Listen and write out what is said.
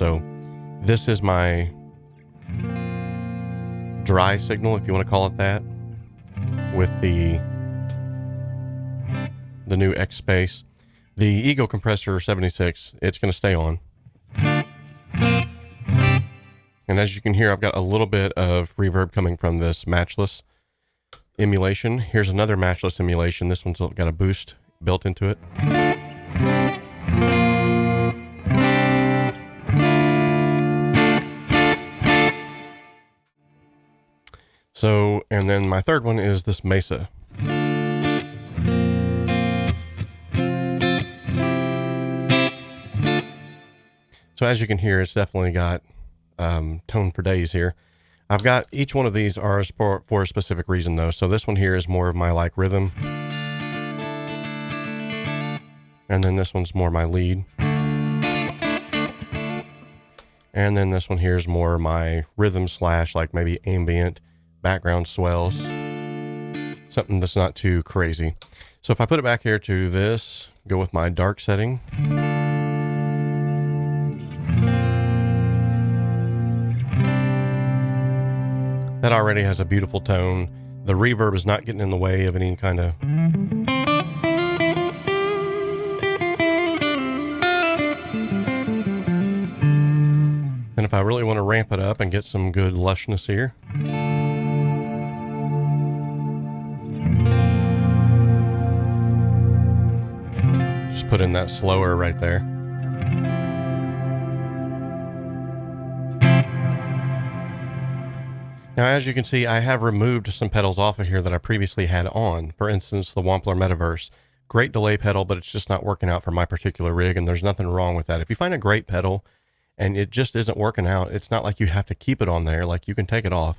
So this is my dry signal, if you want to call it that, with the new X Space. The 𝗶𝗄 compressor 76, it's going to stay on. And as you can hear, I've got a little bit of reverb coming from this matchless emulation. Here's another matchless emulation. This one's got a boost built into it. So, and then my third one is this Mesa. So as you can hear, it's definitely got tone for days here. I've got each one of these are for a specific reason though. So this one here is more of my like rhythm. And then this one's more my lead. And then this one here is more my rhythm slash like maybe ambient background swells. Something that's not too crazy. So if I put it back here to this, go with my dark setting. That already has a beautiful tone. The reverb is not getting in the way of any kind of... And if I really want to ramp it up and get some good lushness here, just put in that slower right there. Now, as you can see, I have removed some pedals off of here that I previously had on. For instance, the 𝗠𝗶𝘅 𝗧𝗶. Great delay pedal, but it's just not working out for my particular rig, and there's nothing wrong with that. If you find a great pedal and it just isn't working out, it's not like you have to keep it on there. Like, you can take it off.